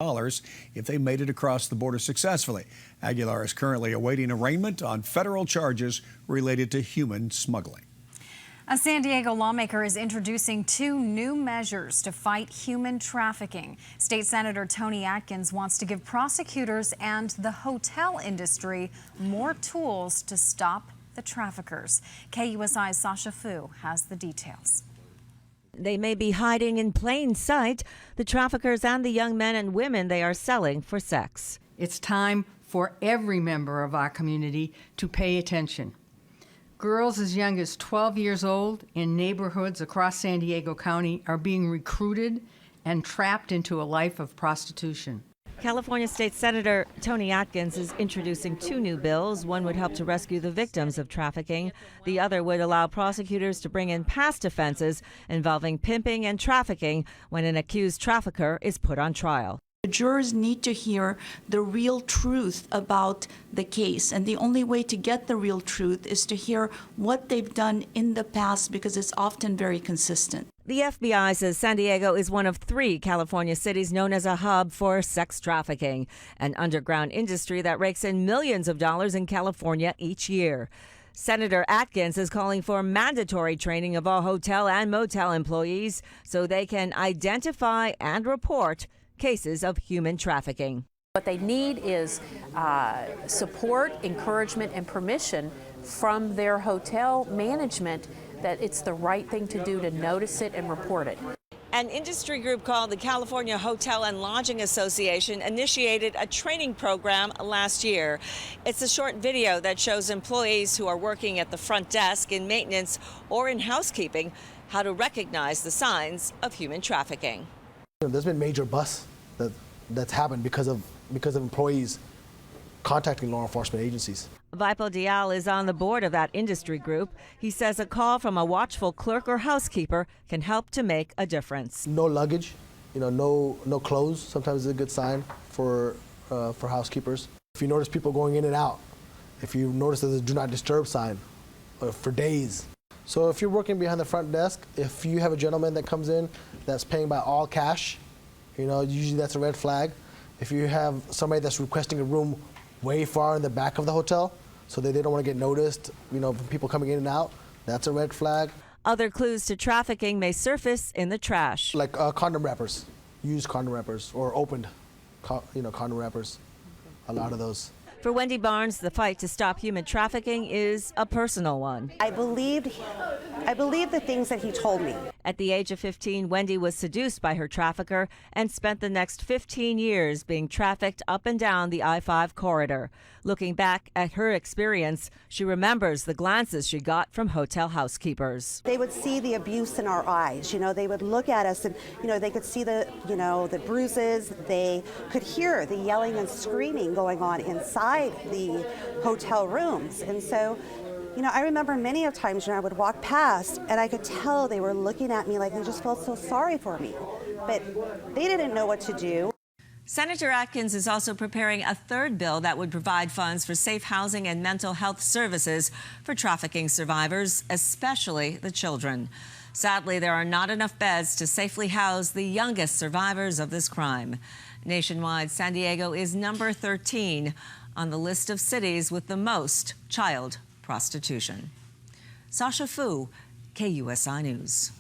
if they made it across the border successfully. Aguilar is currently awaiting arraignment on federal charges related to human smuggling. A San Diego lawmaker is introducing 2 new measures to fight human trafficking. State Senator Toni Atkins wants to give prosecutors and the hotel industry more tools to stop the traffickers. KUSI's Sasha Fu has the details. They may be hiding in plain sight, the traffickers and the young men and women they are selling for sex. It's time for every member of our community to pay attention. Girls as young as 12 years old in neighborhoods across San Diego County are being recruited and trapped into a life of prostitution. California State Senator Toni Atkins is introducing 2 new bills. One would help to rescue the victims of trafficking. The other would allow prosecutors to bring in past offenses involving pimping and trafficking when an accused trafficker is put on trial. The jurors need to hear the real truth about the case, and the only way to get the real truth is to hear what they've done in the past, because it's often very consistent. The FBI says San Diego is one of 3 California cities known as a hub for sex trafficking, an underground industry that rakes in millions of dollars in California each year. Senator Atkins is calling for mandatory training of all hotel and motel employees so they can identify and report cases of human trafficking. What they need is support, encouragement, and permission from their hotel management that it's the right thing to do to notice it and report it. An industry group called the California Hotel and Lodging Association initiated a training program last year. It's a short video that shows employees who are working at the front desk, in maintenance, or in housekeeping how to recognize the signs of human trafficking. There's been major busts that's happened because of employees contacting law enforcement agencies. Vipul Dial is on the board of that industry group. He says a call from a watchful clerk or housekeeper can help to make a difference. No luggage, no clothes. Sometimes is a good sign for housekeepers. If you notice people going in and out, if you notice there's a do not disturb sign for days. So if you're working behind the front desk, if you have a gentleman that comes in that's paying by all cash, usually that's a red flag. If you have somebody that's requesting a room way far in the back of the hotel so that they don't want to get noticed, from people coming in and out, that's a red flag. Other clues to trafficking may surface in the trash. Like condom wrappers, used condom wrappers, or opened, condom wrappers, a lot of those. For Wendy Barnes, the fight to stop human trafficking is a personal one. I believed the things that he told me. At the age of 15, Wendy was seduced by her trafficker and spent the next 15 years being trafficked up and down the I-5 corridor. Looking back at her experience, she remembers the glances she got from hotel housekeepers. They would see the abuse in our eyes. They would look at us and, they could see the bruises. They could hear the yelling and screaming going on inside the hotel rooms. And so, I remember many of times when I would walk past and I could tell they were looking at me like they just felt so sorry for me, but they didn't know what to do. Senator Atkins is also preparing a 3rd bill that would provide funds for safe housing and mental health services for trafficking survivors, especially the children. Sadly, there are not enough beds to safely house the youngest survivors of this crime. Nationwide, San Diego is number 13 on the list of cities with the most child prostitution. Sasha Fu, KUSI News.